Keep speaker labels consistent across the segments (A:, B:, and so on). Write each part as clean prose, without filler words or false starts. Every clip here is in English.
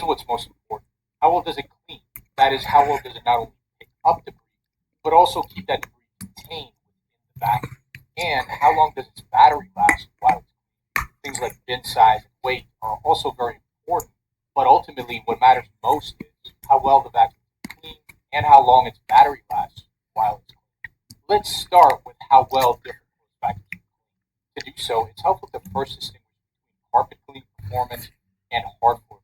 A: is what's most important. How well does it clean? That is, how well does it not only pick up debris, but also keep that debris contained within the vacuum? And how long does its battery last while it's clean? Things like bin size and weight are also very important, but ultimately what matters most is how well the vacuum is clean and how long its battery lasts while it's clean. Let's start with how well different vacuums are clean. To do so, it's helpful to first distinguish between carpet cleaning performance and hard floor cleaning.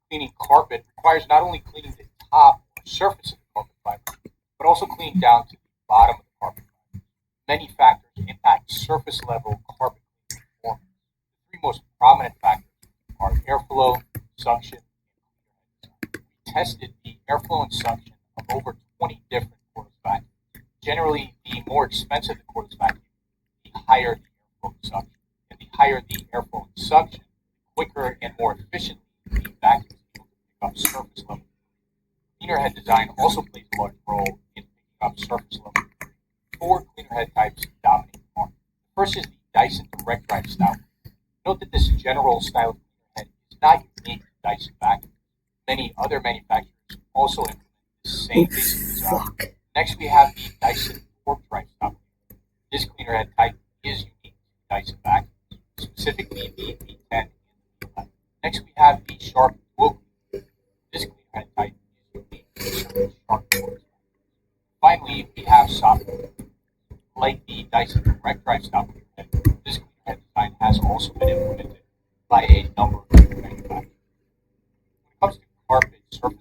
A: Cleaning carpet requires not only cleaning the top or surface of the carpet fiber, but also cleaning down to the bottom of the carpet fiber. Many factors impact surface level carpet cleaning performance. The three most prominent factors are airflow, suction, and cleaner head design. We tested the airflow and suction of over 20 different cordless vacuums. Generally, the more expensive the cordless vacuum, the higher the airflow and suction. And the higher the airflow and suction, the quicker and more efficiently the vacuum is able to pick up surface level. Cleaner head design also plays a large role in picking up surface level. Four cleaner head types dominate the market. The first is the Dyson Direct Drive style. Note that this general style of cleaner head is not unique to Dyson vacuums. Many other manufacturers also implement the same basic design. Next, we have the Dyson Torque Drive style. This cleaner head type is unique to Dyson vacuums, specifically the V10 and the V11. Next, we have the Sharp Dual Cleaner. This cleaner head type is unique to certain Sharp Torque. Finally, we have software. Like the Dyson Direct Drive style cleaner head, this cleaner head design has also been implemented by a number of different manufacturers. When it comes to carpet surface level,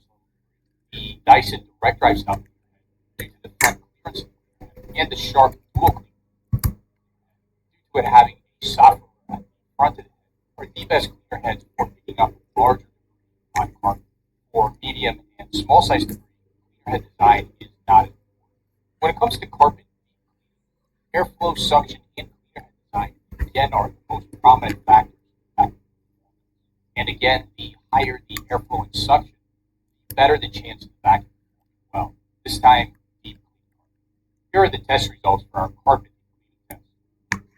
A: the Dyson Direct Drive style cleaner head, due to the front clearance of the cleaner head, and the Sharp Dual Cleaner head, due to it having a software at the front of the head, are the best cleaner heads for picking up larger debris on carpet. For medium and small size debris, cleaner head design is not as important. When it comes to carpet, airflow, suction, and cleaner head design again are the most prominent factors in vacuum performance. And again, the higher the airflow and suction, the better the chance of the vacuum performing well. This time, deep clean carpet. Here are the test results for our carpet cleaning test.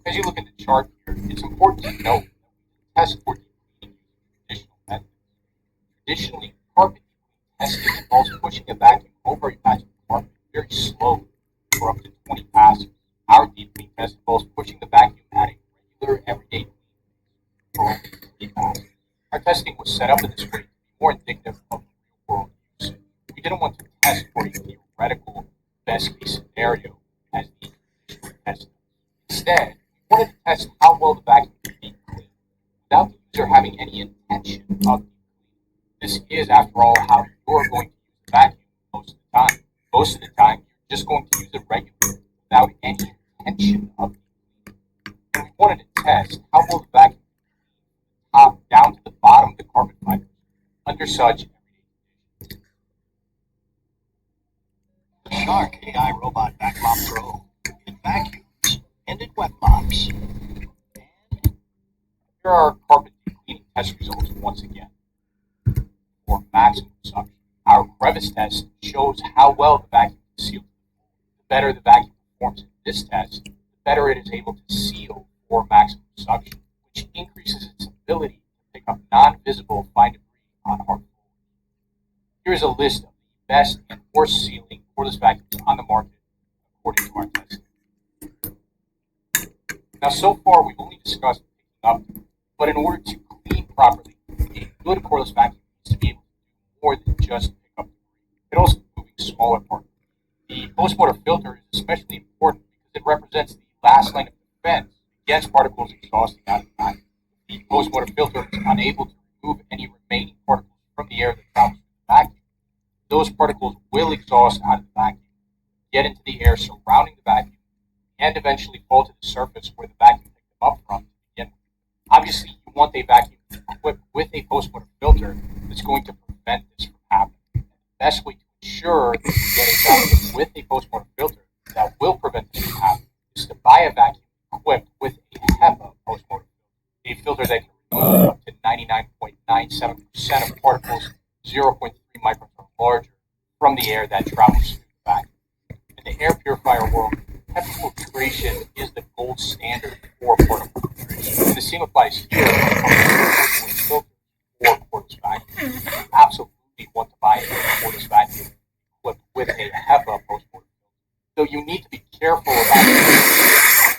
A: As you look at the chart here, it's important to note that we test for deep cleaning using traditional methods. Traditionally, carpet deep cleaning testing involves pushing a vacuum over a patch of carpet very slowly for up to 20 passes. Our deep clean test involves pushing the vacuum at a regular, everyday clean for only 3 passes. Our testing was set up in this way to be more indicative of real-world use. We didn't want to test for a theoretical best-case scenario as the traditional test does. Instead, we wanted to test how well the vacuum can be cleaned without the user having any intention of deep cleaning. This is, after all, how you're going to use the vacuum most of the time. Most of the time, you're just going to use it regularly without any intention of deep cleaning. And we wanted to test how well the vacuum can clean from the top down to the bottom of the carpet fibers under such everyday conditions.
B: The Shark AI Robot Vac Mop Pro. It vacuums and it wet mops. And
A: here are our carpet deep cleaning test results once again. For maximum suction, our crevice test shows how well the vacuum can seal. The better the vacuum performs in this test, the better it is able to seal for maximum suction, which increases its ability to pick up non-visible fine debris on hard floors. Here is a list of the best and worst sealing cordless vacuums on the market according to our testing. Now, so far we've only discussed picking up, but in order to clean properly, a good cordless vacuum needs to be able to do more than just pick up debris. It also moving smaller particles. The post-mortem filter is especially important because it represents the last line of defense against particles exhausting out of the vacuum. If the post-mortem filter is unable to remove any remaining particles from the air that travels through the vacuum, those particles will exhaust out of the vacuum, get into the air surrounding the vacuum, and eventually fall to the surface where the vacuum picked them up from to begin with. Obviously, you want a vacuum equipped with a post-mortem filter that's going to prevent this from happening. And the best way to ensure that you get a vacuum with a post-mortem filter that will prevent this from happening is to buy a vacuum equipped with a HEPA post-mortem filter, a filter that can remove up to 99.97% of particles 0.3 microns or larger from the air that travels through the vacuum. In the air purifier world, HEPA filtration is the gold standard for particle filtration. In the same applies here when it comes to filters or cordless vacuum. You absolutely want to buy a cordless vacuum equipped with a HEPA post-mortem filter. So you need to be careful about it.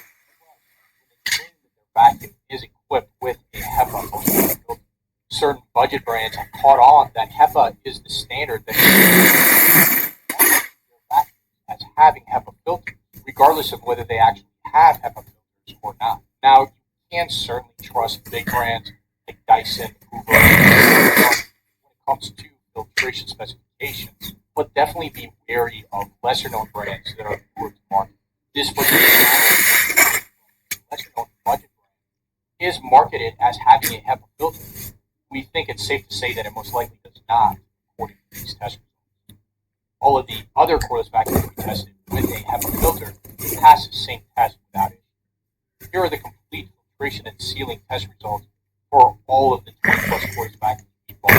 A: Their vacuum is equipped with a HEPA post-mortem filter. Certain budget brands have caught on that HEPA is the standard that as having HEPA filters, regardless of whether they actually have HEPA filters or not. Now, you can certainly trust big brands like Dyson, Hoover, when it comes to filtration specifications, but definitely be wary of lesser-known brands that are newer to market. This particular lesser-known budget brand is marketed as having a HEPA filter. We think it's safe to say that it most likely does not, according to these test results. All of the other cordless vacuums we tested with a HEPA filter pass the same test without it. Here are the complete filtration and sealing test results for all of the 20 plus cordless vacuums we bought.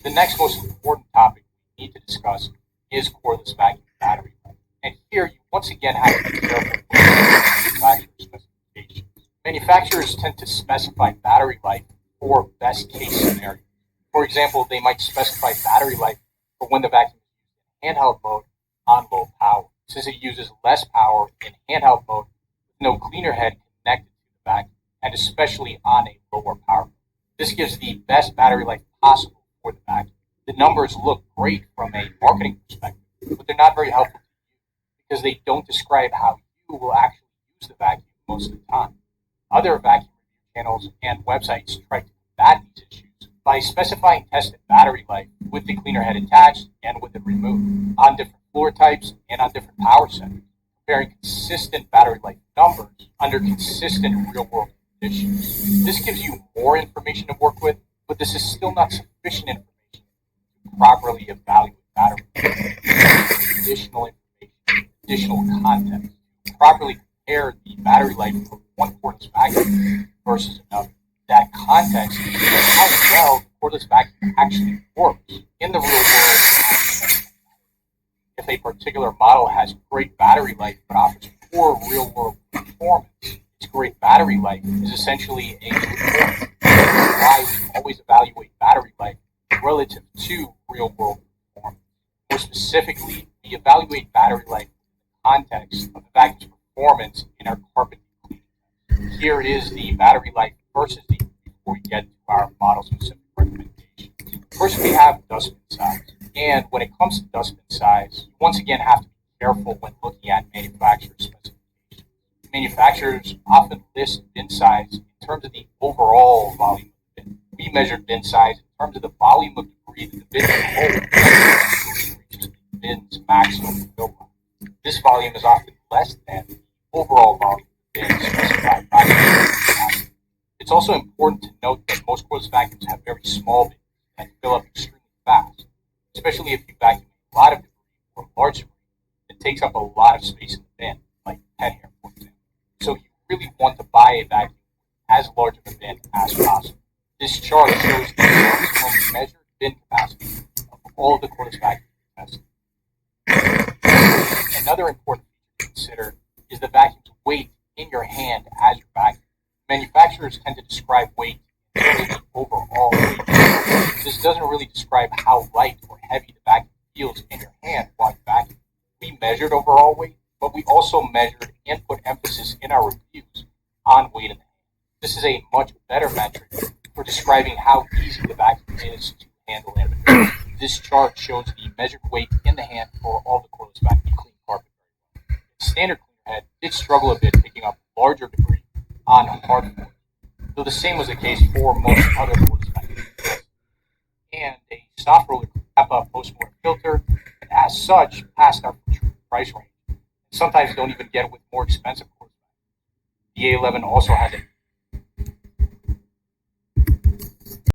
A: The next most important topic we need to discuss is cordless vacuum battery life. And here you once again have to be careful with manufacturer specifications. Manufacturers tend to specify battery life for best case scenarios. For example, they might specify battery life for when the vacuum is used in handheld mode on low power. Since it uses less power in handheld mode with no cleaner head connected to the vacuum, and especially on a lower power mode. This gives the best battery life possible for the vacuum. The numbers look great from a marketing perspective, but they're not very helpful to you because they don't describe how you will actually use the vacuum most of the time. Other vacuum review channels and websites try to combat these issues by specifying tested battery life with the cleaner head attached and with it removed on different floor types and on different power settings, comparing consistent battery life numbers under consistent real-world conditions. This gives you more information to work with, but this is still not sufficient information to properly evaluate battery life. Additional information, additional context to properly compare the battery life of one cordless vacuum versus another. That context is how well the cordless vacuum actually works in the real world. If a particular model has great battery life but offers poor real world performance, its great battery life is essentially a report. Why we always evaluate battery life relative to real world performance. More specifically, we evaluate battery life in the context of the vacuum's performance in our carpet cleaning test. Here is the battery life versus the before we get to our model specific recommendations. First, we have dustbin size. And when it comes to dustbin size, you once again have to be careful when looking at manufacturer specifications. Manufacturers often list bin size in terms of the overall volume of the bin. We measured bin size in terms of the volume of debris that the bin can hold, reaches the bin's maximum fill volume. This volume is often less than the overall volume of the bin specified by the manufacturer. It's also important to note that most cordless vacuums have very small bins that fill up extremely fast, especially if you vacuum a lot of debris or large debris that takes up a lot of space in the bin, like pet hair, for example. So you really want to buy a vacuum as large of a bin as possible. This chart shows the maximum measured bin capacity of all of the cordless vacuums tested. Another important feature to consider is the vacuum's weight in your hand as you vacuum. Manufacturers tend to describe weight in terms of the overall weight. This doesn't really describe how light or heavy the vacuum feels in your hand while you vacuum. We measured overall weight, but we also measured and put emphasis in our reviews on weight in the hand. This is a much better metric for describing how easy the vacuum is to handle and This chart shows the measured weight in the hand for all the cordless vacuum clean carpet very well. The standard cleaner head did struggle a bit picking up larger debris on hard floors, though the same was the case for most other cordless vacuums. And a soft roller HEPA post-mortem filter, and as such, passed our price range. And sometimes don't even get it with more expensive cordless vacuums. The A11 also has a